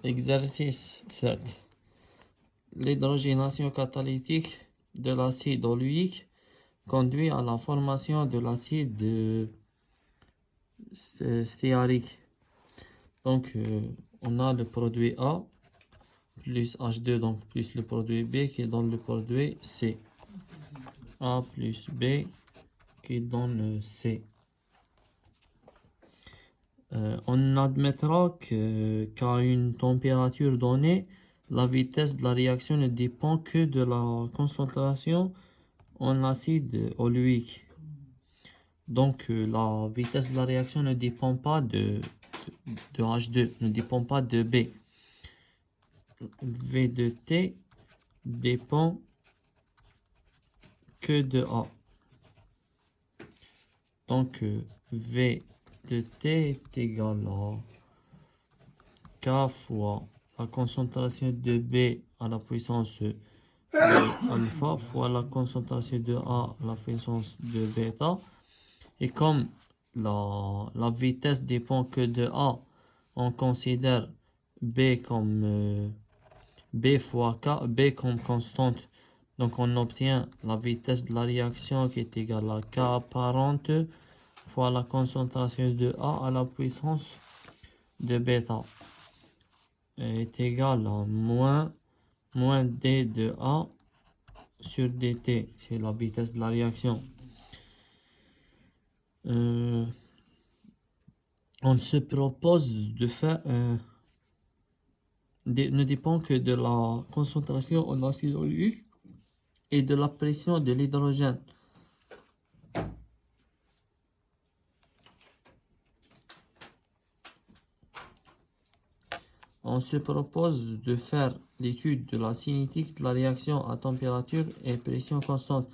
Exercice 7. L'hydrogénation catalytique de l'acide oluique conduit à la formation de l'acide stéarique. Donc, on a le produit A plus H2, donc plus le produit B qui donne le produit C. A plus B qui donne C. On admettra qu'à une température donnée, la vitesse de la réaction ne dépend que de la concentration en acide oluique. Donc la vitesse de la réaction ne dépend pas de H2, ne dépend pas de B. V de T dépend que de A. Donc V de T est égal à K fois la concentration de B à la puissance de alpha fois la concentration de A à la puissance de bêta. Et comme la vitesse dépend que de A, on considère B comme B fois K, B comme constante. Donc on obtient la vitesse de la réaction qui est égale à K apparente fois la concentration de A à la puissance de bêta est égal à moins D de A sur dt, c'est la vitesse de la réaction. On se propose de faire ne dépend que de la concentration en acide oluique et de la pression de l'hydrogène. On se propose de faire l'étude de la cinétique de la réaction à température et pression constante.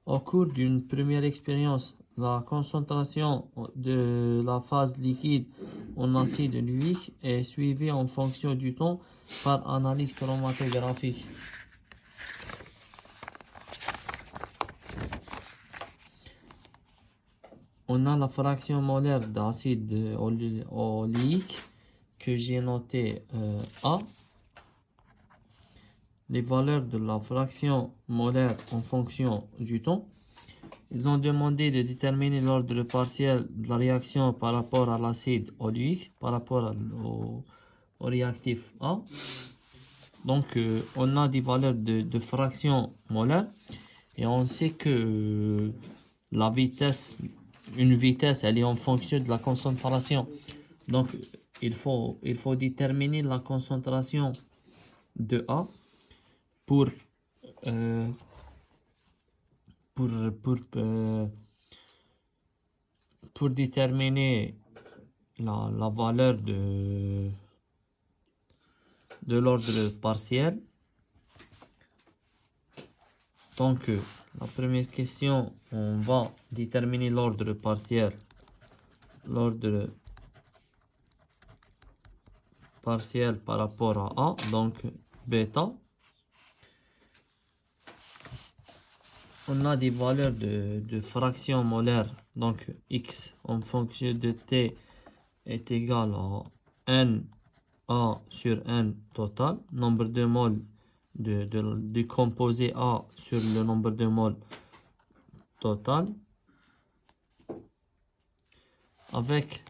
Au cours d'une première expérience, la concentration de la phase liquide en acide oluique est suivie en fonction du temps par analyse chromatographique. On a la fraction molaire d'acide oléique que j'ai noté A. Les valeurs de la fraction molaire en fonction du temps. Ils ont demandé de déterminer l'ordre partiel de la réaction par rapport à l'acide oléique, par rapport au réactif A. Donc, on a des valeurs de fraction molaire et on sait que la vitesse, une vitesse, elle est en fonction de la concentration. Donc, il faut déterminer la concentration de A pour déterminer la valeur de l'ordre partiel. Donc, la première question, on va déterminer l'ordre partiel. L'ordre partiel par rapport à A, donc bêta. On a des valeurs de fraction molaire, donc X en fonction de T est égal à N A sur N total, nombre de moles du composé A sur le nombre de moles total, avec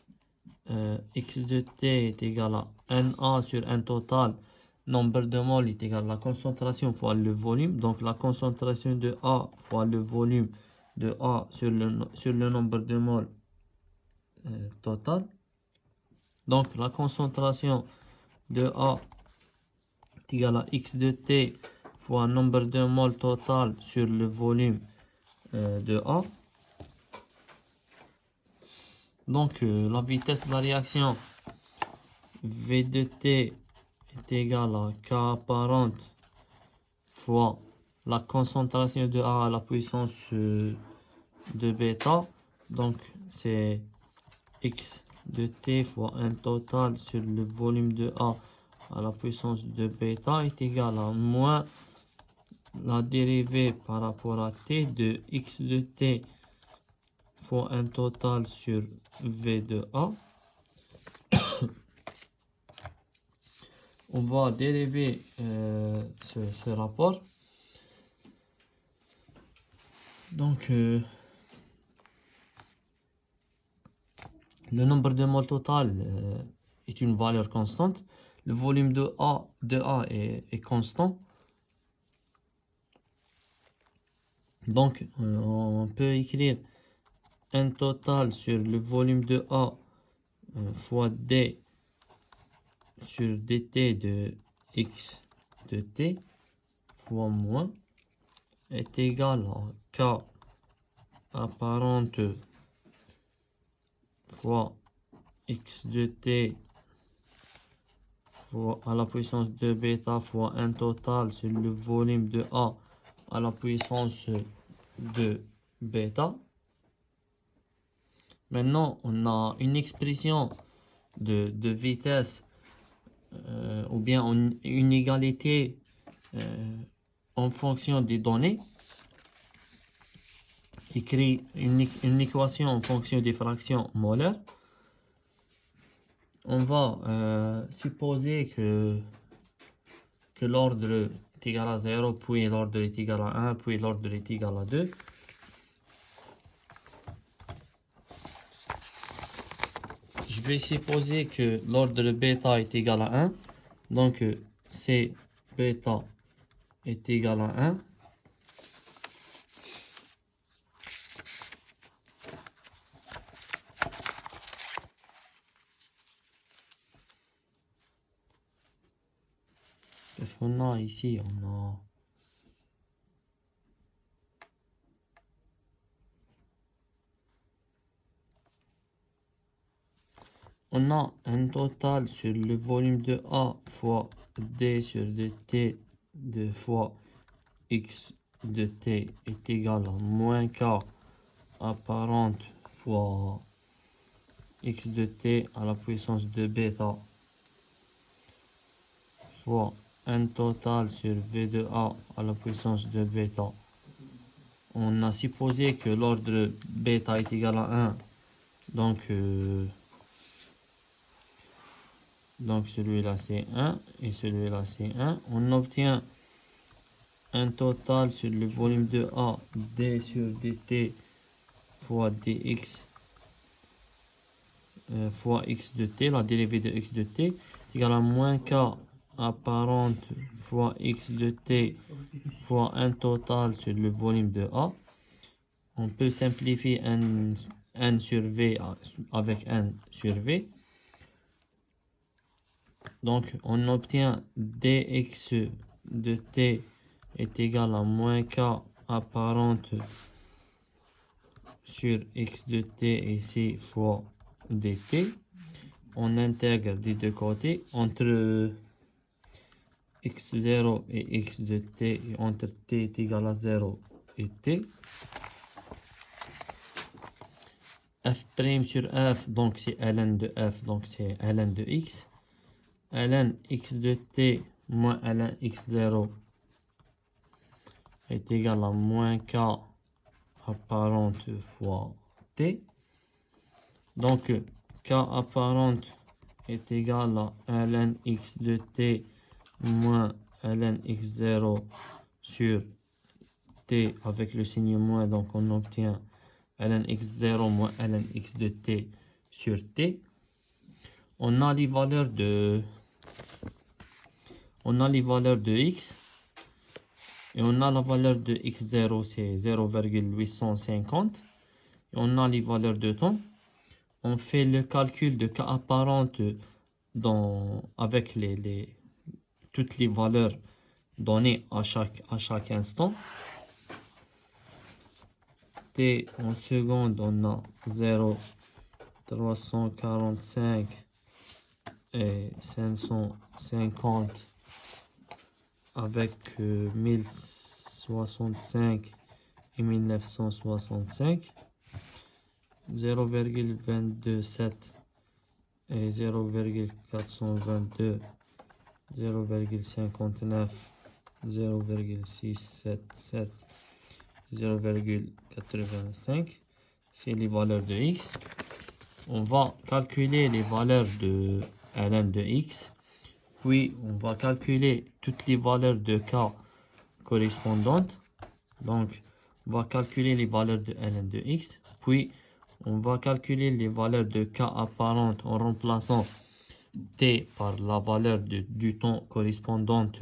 X de T est égal à NA sur N total, nombre de moles est égal à la concentration fois le volume, donc la concentration de A fois le volume de A sur le nombre de moles total. Donc la concentration de A est égale à X de T fois nombre de moles total sur le volume de A. Donc la vitesse de la réaction V de T est égal à K apparente fois la concentration de A à la puissance de bêta. Donc c'est X de T fois N total sur le volume de A à la puissance de bêta est égal à moins la dérivée par rapport à T de X de T fois N total sur V de A. on va dériver ce rapport. Donc, le nombre de moles total est une valeur constante. Le volume de A est constant. Donc, on peut écrire un total sur le volume de A fois D sur dt de x de t fois moins est égal à k apparente fois x de t fois à la puissance de bêta fois un total sur le volume de A à la puissance de bêta. Maintenant, on a une expression de vitesse ou bien une égalité en fonction des données. Écrit une équation en fonction des fractions molaires. On va supposer que l'ordre est égal à 0, puis l'ordre est égal à 1, puis l'ordre est égal à 2. Je vais supposer que l'ordre bêta est égal à 1. Donc, C bêta est égal à 1. Qu'est-ce qu'on a ici? On a un total sur le volume de A fois D sur dt de fois x de t est égal à moins k apparente fois x de t à la puissance de bêta fois un total sur v de a à la puissance de bêta. On a supposé que l'ordre bêta est égal à 1, donc celui-là c'est 1 et celui-là c'est 1. On obtient un total sur le volume de A, d sur dt fois dx fois x de t, la dérivée de x de t, est égal à moins k apparente fois x de t fois un total sur le volume de A. On peut simplifier n sur v avec n sur v. Donc, on obtient dx de t est égal à moins k apparente sur x de t ici fois dt. On intègre des deux côtés entre x0 et x de t et entre t est égal à 0 et t. f' sur f, donc c'est ln de f, donc c'est ln de x. ln x de t moins ln x0 est égal à moins k apparente fois t. Donc k apparente est égal à ln x de t moins ln x0 sur t avec le signe moins, donc on obtient ln x0 moins ln x de t sur t. On a les valeurs de x et on a la valeur de x0 c'est 0,850 et on a les valeurs de temps. On fait le calcul de k apparente avec toutes les valeurs données à chaque instant. T en seconde, on a 0, 345 et 550 avec 1065 et 1965. 0,227 et 0,422, 0,59, 0,677, 0,85. C'est les valeurs de x. On va calculer les valeurs de ln de x. Puis, on va calculer toutes les valeurs de K correspondantes. Donc, on va calculer les valeurs de ln de x. Puis, on va calculer les valeurs de K apparentes en remplaçant t par la valeur du temps correspondante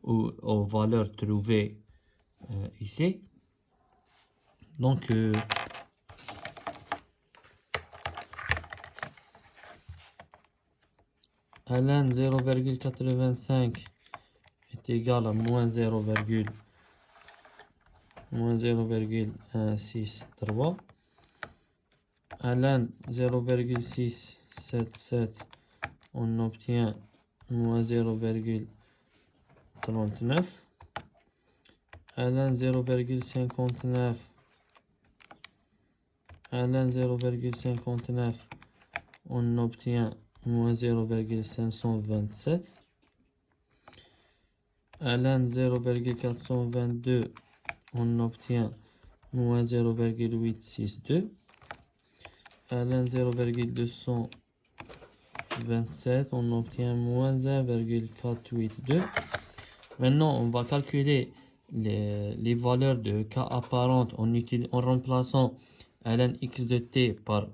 aux valeurs trouvées ici. Donc, ln 0,85 est égal à moins 0,163. ln 0,677, on obtient moins 0,39. ln 0,59, on obtient moins 0,527. ln 0,422, on obtient moins 0,862. ln 0,227, on obtient moins 1,482. Maintenant, on va calculer les valeurs de K apparentes en remplaçant ln x de t par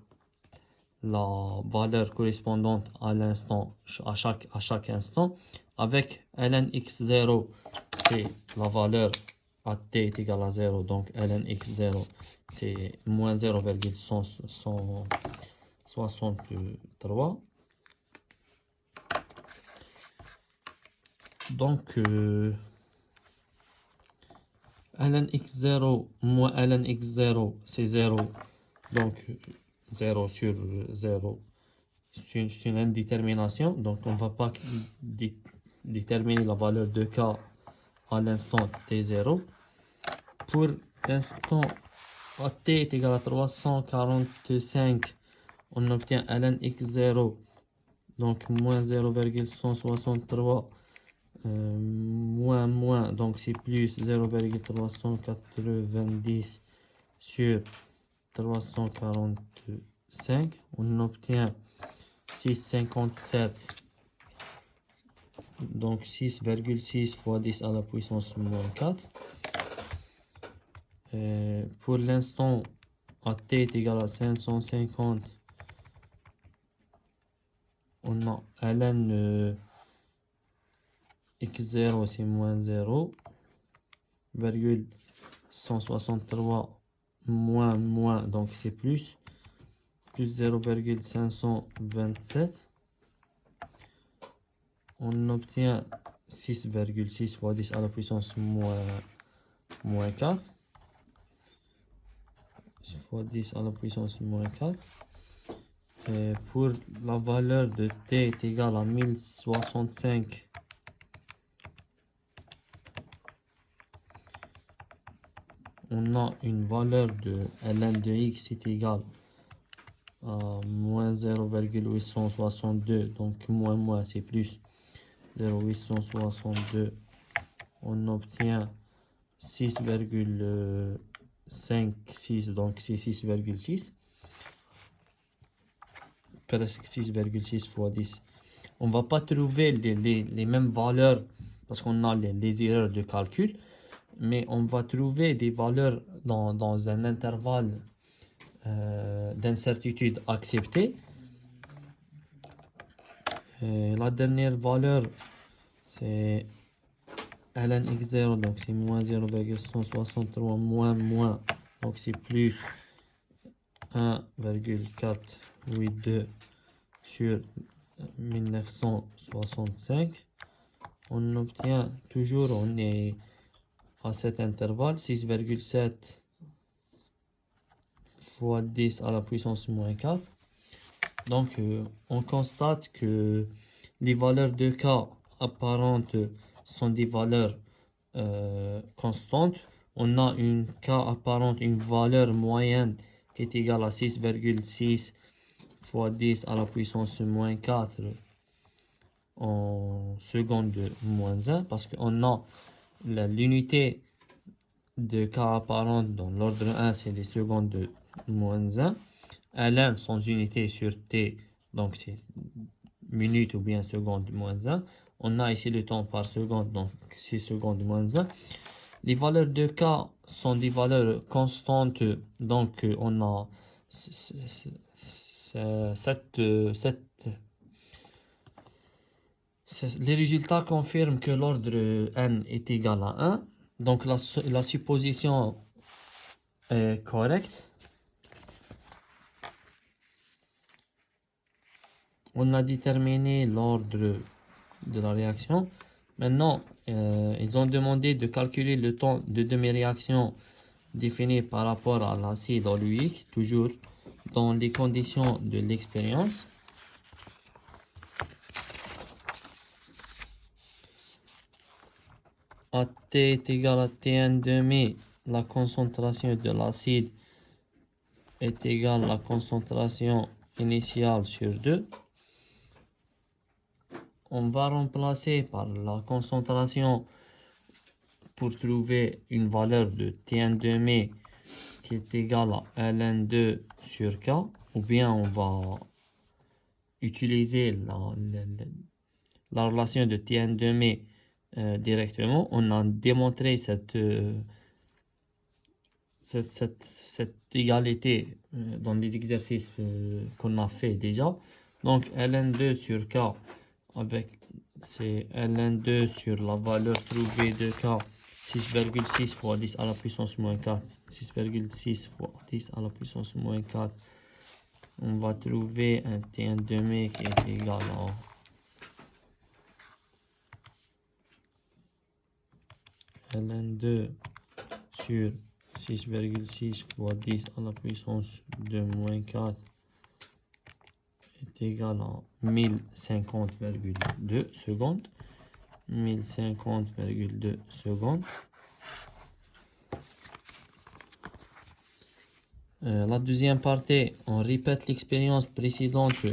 la valeur correspondante à l'instant, à chaque instant, avec ln x0, c'est la valeur à t est égal à 0, donc ln x0, c'est moins 0,163. Donc, ln x0 moins ln x0, c'est 0. Donc, 0 sur 0, c'est une indétermination. Donc, on ne va pas déterminer la valeur de K à l'instant t0. Pour l'instant à t est égal à 345, on obtient ln x0, donc moins 0,163, moins, donc c'est plus 0,390 sur 345, on obtient 6,57, donc 6,6 fois 10 à la puissance moins 4. Pour l'instant, à t est égal à 550, on a ln x0, c'est moins 0,163 moins, donc c'est plus 0,527. On obtient 6,6 fois 10 à la puissance moins 4. Fois 10 à la puissance moins 4. Et pour la valeur de t est égale à 1065, on a une valeur de ln de x est égale à moins 0,862, donc moins c'est plus 0,862, on obtient 6,56, donc c'est 6,6, presque 6,6 fois 10. On va pas trouver les mêmes valeurs parce qu'on a les erreurs de calcul, mais on va trouver des valeurs dans un intervalle d'incertitude accepté. La dernière valeur, c'est ln x0, donc c'est moins 0,163 moins, donc c'est plus 1,482 sur 1965. On obtient toujours, on est à cet intervalle, 6,7 fois 10 à la puissance moins 4. Donc, on constate que les valeurs de K apparentes sont des valeurs constantes. On a une K apparente, une valeur moyenne qui est égale à 6,6 fois 10 à la puissance moins 4 en seconde de moins 1, parce qu'on a l'unité de K apparente dans l'ordre 1, c'est les secondes de moins 1. ln sans unité sur t, donc c'est minute ou bien seconde de moins 1. On a ici le temps par seconde, donc 6 secondes moins 1. Les valeurs de K sont des valeurs constantes, donc on a les résultats confirment que l'ordre n est égal à 1, donc la supposition est correcte. On a déterminé l'ordre de la réaction. Maintenant, ils ont demandé de calculer le temps de demi-réaction défini par rapport à l'acide oléique, toujours dans les conditions de l'expérience. À T est égal à Tn demi, la concentration de l'acide est égale à la concentration initiale sur 2. On va remplacer par la concentration pour trouver une valeur de Tn demi qui est égale à ln2 sur K, ou bien on va utiliser la relation de Tn demi directement. On a démontré cette égalité dans les exercices qu'on a fait déjà. Donc ln2 sur K, avec c'est ln2 sur la valeur trouvée de K, 6,6 fois 10 à la puissance moins 4, 6,6 fois 10 à la puissance moins 4. On va trouver un Tn demi qui est égal à ln2 sur 6,6 fois 10 à la puissance de moins 4 est égal à 1050,2 secondes. 1050,2 secondes. La deuxième partie, on répète l'expérience précédente